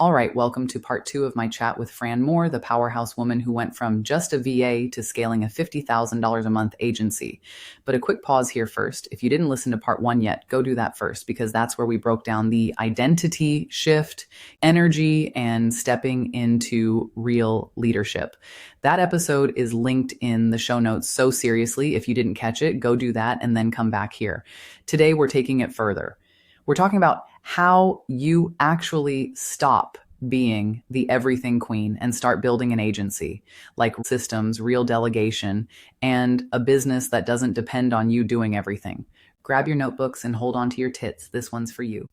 All right, welcome to part 2 of my chat with Fran Moore, the powerhouse woman who went from just a VA to scaling a $50,000 a month agency. But a quick pause here first. If you didn't listen to part 1 yet, go do that first, because that's where we broke down the identity shift, energy, and stepping into real leadership. That episode is linked in the show notes. So seriously, if you didn't catch it, go do that and then come back here. Today, we're taking it further. We're talking about how you actually stop being the everything queen and start building an agency, like systems, real delegation, and a business that doesn't depend on you doing everything. Grab your notebooks and hold on to your tits. This one's for you.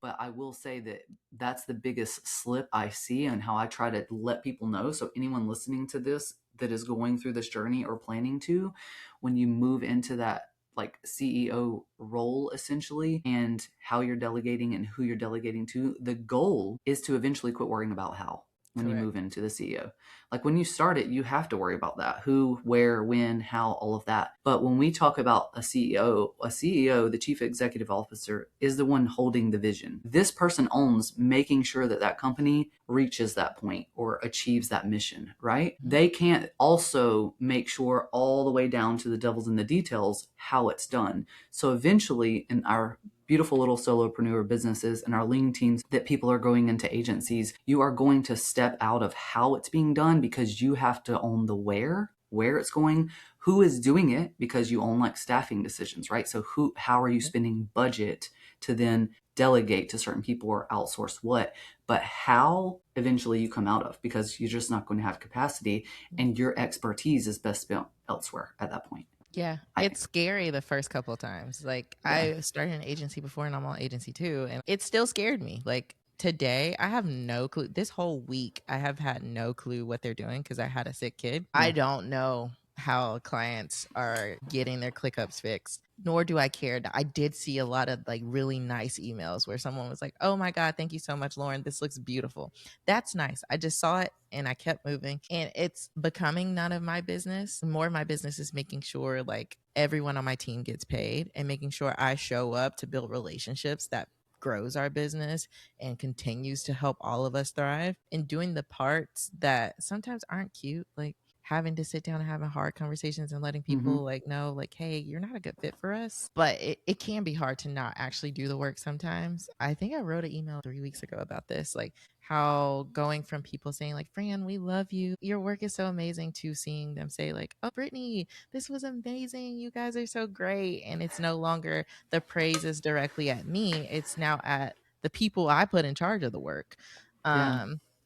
But I will say that that's the biggest slip I see, and how I try to let people know. So anyone listening to this that is going through this journey or planning to, when you move into that like CEO role essentially, and how you're delegating and who you're delegating to, the goal is to eventually quit worrying about how. When you move into the CEO, like when you start it, you have to worry about that: who, where, when, how, all of that. But when we talk about a CEO, the chief executive officer, is the one holding the vision. This person owns making sure that that company reaches that point or achieves that mission, right? They can't also make sure all the way down to the devil's in the details how it's done. So eventually, in our beautiful little solopreneur businesses and our lean teams that people are going into agencies, you are going to step out of how it's being done, because you have to own the where it's going, who is doing it, because you own like staffing decisions, right? So how are you spending budget to then delegate to certain people or outsource what, but how eventually you come out of, because you're just not going to have capacity, and your expertise is best spent elsewhere at that point. Yeah, it's scary the first couple of times. Like I started an agency before, and I'm on agency too, and it still scared me. Like today, I have no clue. This whole week, I have had no clue what they're doing because I had a sick kid. I don't know how clients are getting their ClickUps fixed, nor do I care. I did see a lot of like really nice emails where someone was like, "Oh my God, thank you so much, Lauren. This looks beautiful." That's nice. I just saw it and I kept moving, and it's becoming none of my business. More of my business is making sure like everyone on my team gets paid and making sure I show up to build relationships that grows our business and continues to help all of us thrive, and doing the parts that sometimes aren't cute, like having to sit down and having hard conversations and letting people like know like, hey, you're not a good fit for us. But it can be hard to not actually do the work sometimes. I think I wrote an email 3 weeks ago about this, like how going from people saying like, Fran, we love you, your work is so amazing, to seeing them say like, oh, Brittany, this was amazing, you guys are so great. And it's no longer the praise is directly at me, it's now at the people I put in charge of the work.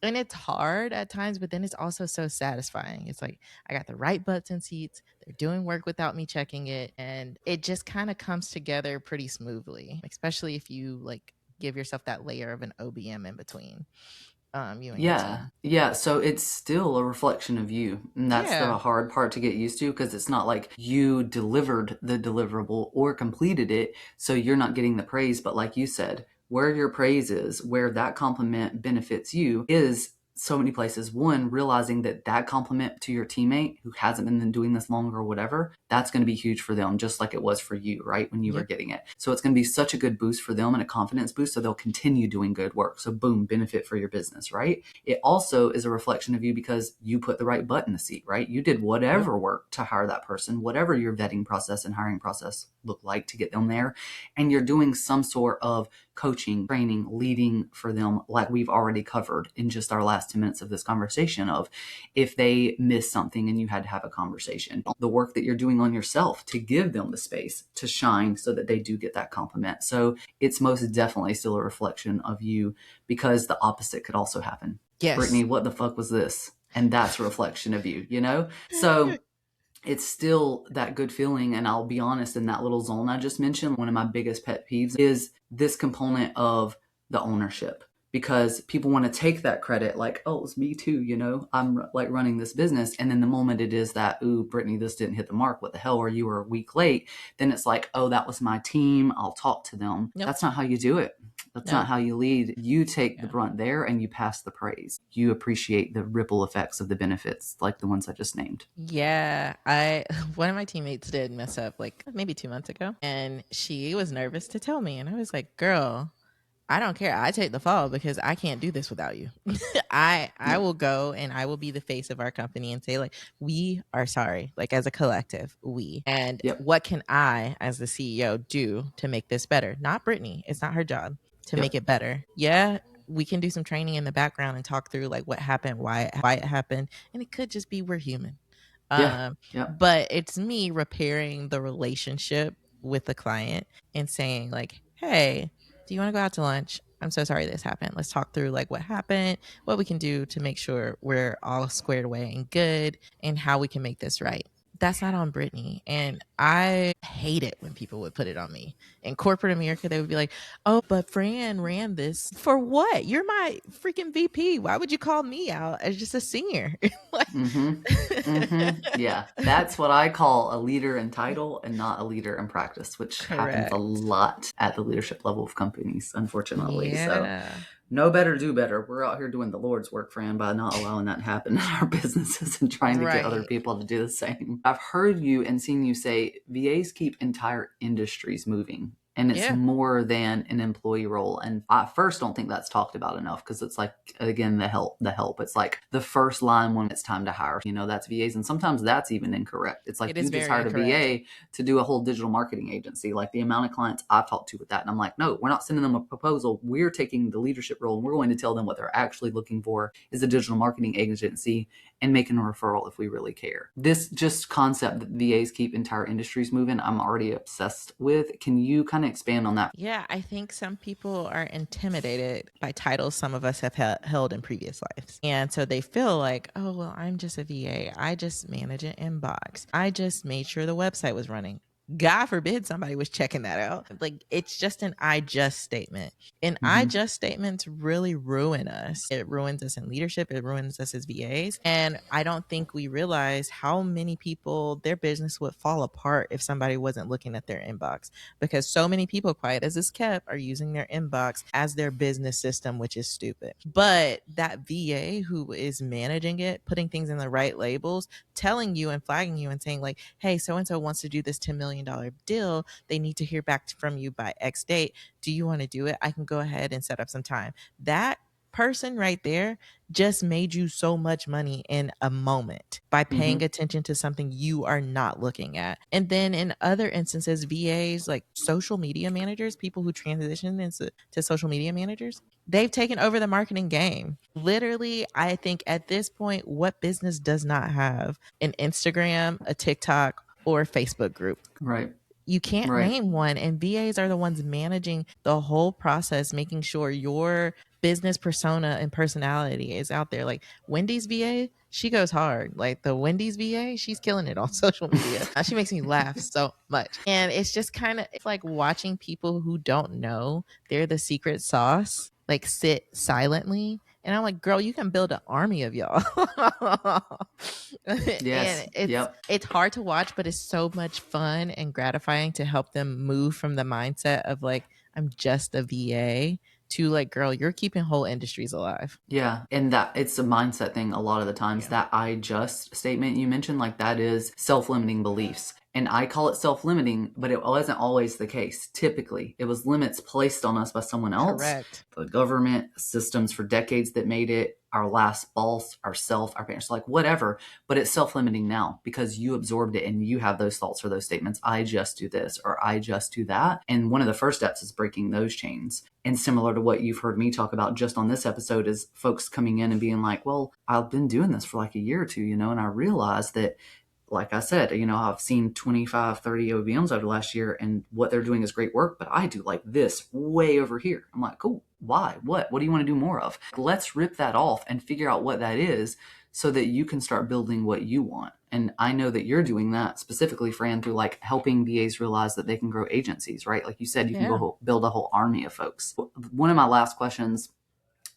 And it's hard at times, but then it's also so satisfying. It's like I got the right butts and seats, they're doing work without me checking it, and it just kind of comes together pretty smoothly, especially if you like give yourself that layer of an OBM in between you and your team. Yeah. So it's still a reflection of you. And that's Yeah. the hard part to get used to, because it's not like you delivered the deliverable or completed it, so you're not getting the praise. But like you said, where your praise is, where that compliment benefits you, is so many places. One, realizing that that compliment to your teammate who hasn't been doing this longer or whatever, that's going to be huge for them, just like it was for you, right? When you were getting it. So it's going to be such a good boost for them and a confidence boost. So they'll continue doing good work. So boom, benefit for your business, right? It also is a reflection of you because you put the right butt in the seat, right? You did whatever work to hire that person, whatever your vetting process and hiring process looked like to get them there. And you're doing some sort of coaching, training, leading for them, like we've already covered in just our last 10 minutes of this conversation, of if they miss something and you had to have a conversation, the work that you're doing on yourself to give them the space to shine so that they do get that compliment. So it's most definitely still a reflection of you, because the opposite could also happen. Yes. Brittany, what the fuck was this? And that's a reflection of you, you know? So it's still that good feeling. And I'll be honest, in that little zone I just mentioned, one of my biggest pet peeves is this component of the ownership, because people want to take that credit like, oh, it's me too, I'm like running this business. And then the moment it is that, ooh, Brittany, this didn't hit the mark, what the hell, or you were a week late, then it's like, oh, that was my team, I'll talk to them. Nope. That's not how you do it. That's not Nope. how you lead. You take the Yeah. brunt there and you pass the praise. You appreciate the ripple effects of the benefits, like the ones I just named. Yeah, one of my teammates did mess up like maybe 2 months ago, and she was nervous to tell me, and I was like, "Girl, I don't care. I take the fall because I can't do this without you. I Yep. will go and I will be the face of our company and say like, we are sorry, like as a collective, and Yep. what can I as the CEO do to make this better? Not Brittany. It's not her job to make Yep. it better. Yeah, we can do some training in the background and talk through like what happened, why it happened, and it could just be we're human. Yeah. Um, Yep. but it's me repairing the relationship with the client and saying like, hey, do you want to go out to lunch? I'm so sorry this happened. Let's talk through like what happened, what we can do to make sure we're all squared away and good, and how we can make this right. That's not on Brittany. And I hate it when people would put it on me. In corporate America, they would be like, oh, but Fran ran this. For what? You're my freaking VP. Why would you call me out as just a senior? Like, Mm-hmm. Mm-hmm. Yeah. That's what I call a leader in title and not a leader in practice, which happens a correct. lot at the leadership level of companies, unfortunately. So Yeah. know better, do better. We're out here doing the Lord's work, Fran, by not allowing that to happen in our businesses and trying to get other Right. people to do the same. I've heard you and seen you say VAs keep entire industries moving. And it's Yeah. more than an employee role. And I first don't think that's talked about enough because it's like, again, the help. It's like the first line when it's time to hire. That's VAs. And sometimes that's even incorrect. It's like It you is just very hired a incorrect. VA to do a whole digital marketing agency. Like the amount of clients I've talked to with that. And I'm like, no, we're not sending them a proposal. We're taking the leadership role and we're going to tell them what they're actually looking for is a digital marketing agency and making a referral if we really care. This just concept that VAs keep entire industries moving, I'm already obsessed with. Can you kind of expand on that? Yeah, I think some people are intimidated by titles some of us have held in previous lives. And so they feel like, oh, well, I'm just a VA. I just manage an inbox. I just made sure the website was running. God forbid somebody was checking that out. Like, it's just an I just statement. And I Mm-hmm. just statements really ruin us. It ruins us in leadership, it ruins us as VAs. And I don't think we realize how many people, their business would fall apart if somebody wasn't looking at their inbox, because so many people, quiet as it's kept, are using their inbox as their business system, which is stupid. But that VA who is managing it, putting things in the right labels, telling you and flagging you and saying like, hey, so and so wants to do this $10 million deal, they need to hear back from you by X date. Do you want to do it? I can go ahead and set up some time. That person right there just made you so much money in a moment by paying Mm-hmm. attention to something you are not looking at. And then in other instances, VAs, like social media managers, people who transition into social media managers, they've taken over the marketing game. Literally, I think at this point, what business does not have an Instagram, a TikTok, or a Facebook group? Right. You can't Right. name one, and VAs are the ones managing the whole process, making sure your business persona and personality is out there. Like Wendy's VA, she goes hard. Like the Wendy's VA, she's killing it on social media. She makes me laugh so much. And it's just kind of, it's like watching people who don't know they're the secret sauce like sit silently, and I'm like, girl, you can build an army of y'all. And Yes. Yep. it's hard to watch, but it's so much fun and gratifying to help them move from the mindset of like, I'm just a VA, to like, girl, you're keeping whole industries alive. Yeah, and that it's a mindset thing a lot of the times. Yeah. That I just statement you mentioned, like that is self-limiting beliefs. And I call it self-limiting, but it wasn't always the case. Typically, it was limits placed on us by someone else, Correct. the government, systems for decades that made it, our last boss, ourself, our parents, like whatever. But it's self-limiting now because you absorbed it and you have those thoughts or those statements. I just do this or I just do that. And one of the first steps is breaking those chains. And similar to what you've heard me talk about just on this episode is folks coming in and being like, well, I've been doing this for like a year or two, and I realized that, like I said, I've seen 25, 30 OBMs over the last year and what they're doing is great work, but I do like this way over here. I'm like, cool. Why? What do you want to do more of? Let's rip that off and figure out what that is so that you can start building what you want. And I know that you're doing that specifically, Fran, through like helping VAs realize that they can grow agencies, right? Like you said, you can Yeah. go build a whole army of folks. One of my last questions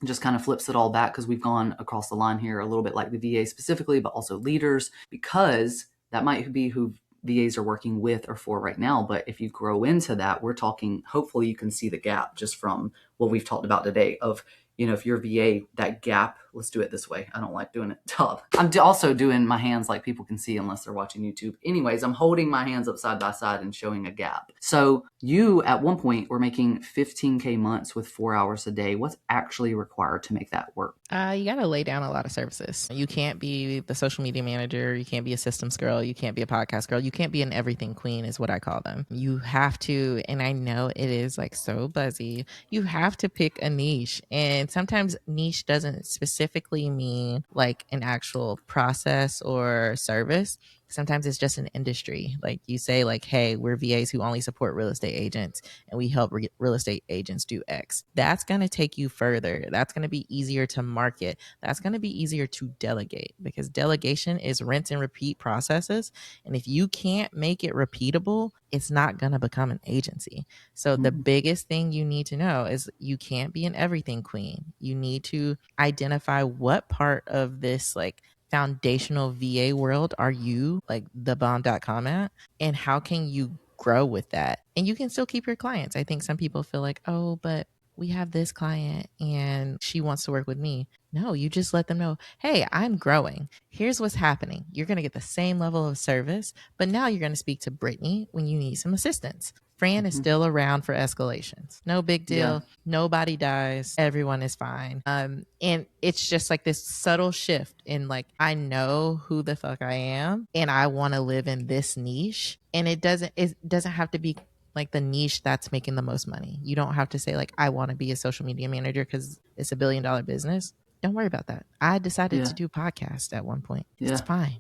just kind of flips it all back, because we've gone across the line here a little bit, like the VA specifically, but also leaders, because that might be who VAs are working with or for right now. But if you grow into that, we're talking, hopefully you can see the gap just from what we've talked about today of, if you're VA, that gap, let's do it this way. I don't like doing it tough. I'm also doing my hands like people can see unless they're watching YouTube. Anyways, I'm holding my hands up side by side and showing a gap. So you at one point were making 15K months with 4 hours a day. What's actually required to make that work? You got to lay down a lot of services. You can't be the social media manager. You can't be a systems girl. You can't be a podcast girl. You can't be an everything queen is what I call them. You have to, and I know it is like so buzzy, you have to pick a niche. And sometimes niche doesn't specifically mean like an actual process or service. Sometimes it's just an industry. Like you say, like, hey, we're VAs who only support real estate agents and we help real estate agents do X. That's going to take you further. That's going to be easier to market. That's going to be easier to delegate, because delegation is rinse and repeat processes. And if you can't make it repeatable, it's not going to become an agency. So the biggest thing you need to know is you can't be an everything queen. You need to identify what part of this like foundational VA world are you like thebomb.com at, and how can you grow with that? And you can still keep your clients. I think some people feel like, oh, but we have this client and she wants to work with me. No, you just let them know, hey, I'm growing. Here's what's happening. You're going to get the same level of service, but now you're going to speak to Brittany when you need some assistance. Fran is still around for escalations. No big deal. Yeah. Nobody dies. Everyone is fine. And it's just like this subtle shift in like, I know who the fuck I am and I want to live in this niche. And it doesn't have to be like the niche that's making the most money. You don't have to say like, I want to be a social media manager because it's $1 billion business. Don't worry about that. I decided to do podcasts at one point. It's fine.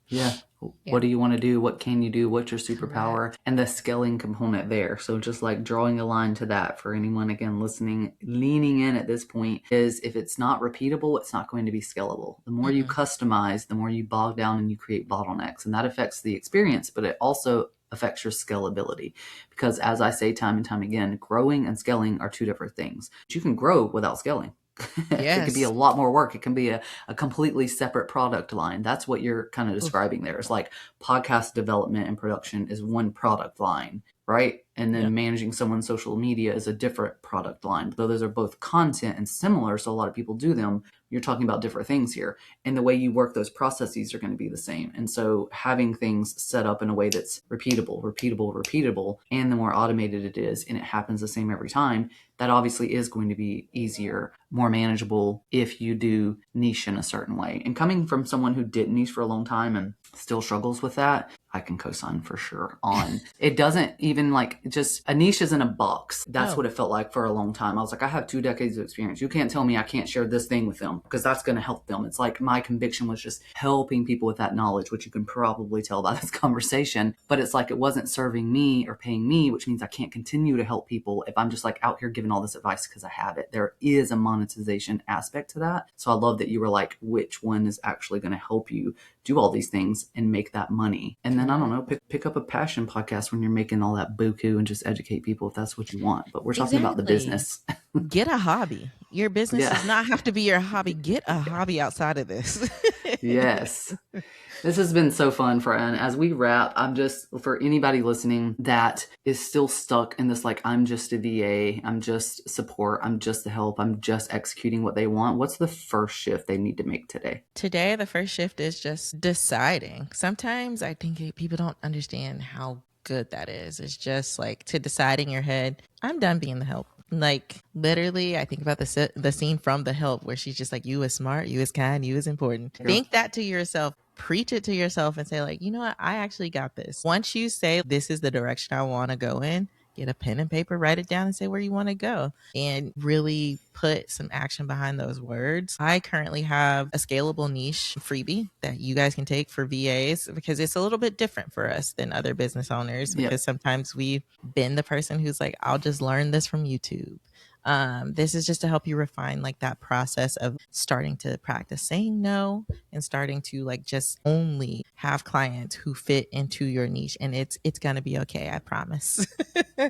Yeah. What do you want to do? What can you do? What's your superpower? Correct. And the scaling component there. So just like drawing a line to that for anyone, again, listening, leaning in at this point, is if it's not repeatable, it's not going to be scalable. The more you customize, the more you bog down and you create bottlenecks, and that affects the experience, but it also affects your scalability. Because as I say time and time again, growing and scaling are two different things. You can grow without scaling. It could be a lot more work. It can be a completely separate product line. That's what you're kind of describing there. It's like podcast development and production is one product line, right? And then managing someone's social media is a different product line. Though those are both content and similar, so a lot of people do them, you're talking about different things here. And the way you work those processes are going to be the same. And so having things set up in a way that's repeatable, and the more automated it is, and it happens the same every time, that obviously is going to be easier, more manageable if you do niche in a certain way. And coming from someone who didn't niche for a long time and still struggles with that, I can co-sign for sure on. It doesn't even like just a niche isn't a box. That's what it felt like for a long time. I was like, I have 2 decades of experience. You can't tell me I can't share this thing with them because that's going to help them. It's like my conviction was just helping people with that knowledge, which you can probably tell by this conversation. But it's like it wasn't serving me or paying me, which means I can't continue to help people if I'm just like out here giving all this advice because I have it. There is a monetization aspect to that. So I love that you were like, which one is actually going to help you do all these things and make that money? And then, I don't know, pick up a passion podcast when you're making all that buku and just educate people if that's what you want. But we're talking about the business. Get a hobby. Your business does not have to be your hobby. Get a hobby outside of this. Yes. This has been so fun, Fran. As we wrap, I'm just, for anybody listening that is still stuck in this, like, I'm just a VA, I'm just support, I'm just the help, I'm just executing what they want. What's the first shift they need to make today? Today, the first shift is just deciding. Sometimes I think people don't understand how good that is. It's just like to decide in your head, I'm done being the help. Like literally, I think about the scene from The Help where she's just like, you is smart, you is kind, you is important. Yeah. Think that to yourself, preach it to yourself and say like, you know what? I actually got this. Once you say this is the direction I want to go in, get a pen and paper, write it down and say where you want to go and really put some action behind those words. I currently have a scalable niche freebie that you guys can take for VAs because it's a little bit different for us than other business owners because sometimes we've been the person who's like, I'll just learn this from YouTube. This is just to help you refine like that process of starting to practice saying no and starting to like just only have clients who fit into your niche, and it's gonna be okay, I promise.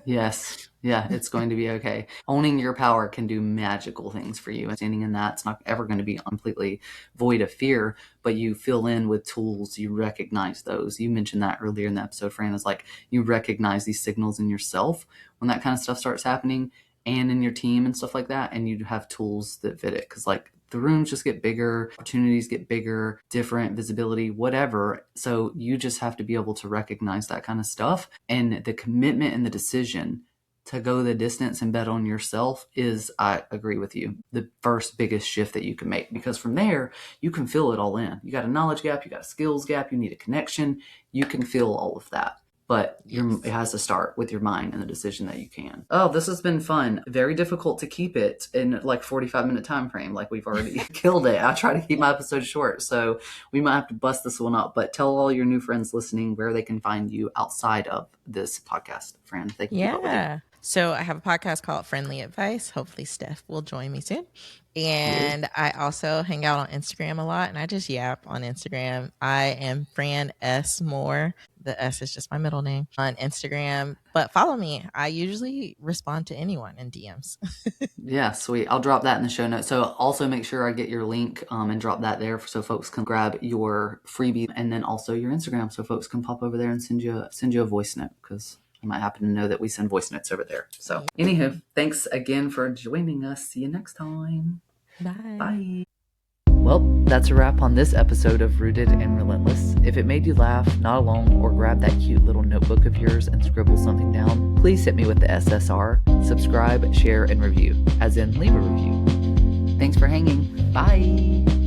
Yes. Yeah, it's going to be okay. Owning your power can do magical things for you. And standing in that, it's not ever going to be completely void of fear, but you fill in with tools. You recognize those. You mentioned that earlier in the episode, Fran, is like you recognize these signals in yourself when that kind of stuff starts happening and in your team and stuff like that. And you have tools that fit it. Because like the rooms just get bigger, opportunities get bigger, different visibility, whatever. So you just have to be able to recognize that kind of stuff. And the commitment and the decision to go the distance and bet on yourself is, I agree with you, the first biggest shift that you can make. Because from there, you can fill it all in. You got a knowledge gap, you got a skills gap, you need a connection. You can fill all of that. But Yes. it has to start with your mind and the decision that you can. Oh, this has been fun. Very difficult to keep it in like 45-minute time frame. Like we've already killed it. I try to keep my episodes short, so we might have to bust this one up. But tell all your new friends listening where they can find you outside of this podcast, Fran. They can keep up with you. Yeah. So I have a podcast called Friendly Advice. Hopefully Steph will join me soon. And I also hang out on Instagram a lot, and I just yap on Instagram. I am Fran S. Moore. The S is just my middle name on Instagram. But follow me. I usually respond to anyone in DMs. Yeah, sweet. I'll drop that in the show notes. So also make sure I get your link and drop that there so folks can grab your freebie, and then also your Instagram so folks can pop over there and send you a voice note, because you might happen to know that we send voice notes over there. So anywho, thanks again for joining us. See you next time. Bye. Bye. Well, that's a wrap on this episode of Rooted and Relentless. If it made you laugh, nod along, or grab that cute little notebook of yours and scribble something down, please hit me with the SSR, subscribe, share, and review, as in leave a review. Thanks for hanging. Bye.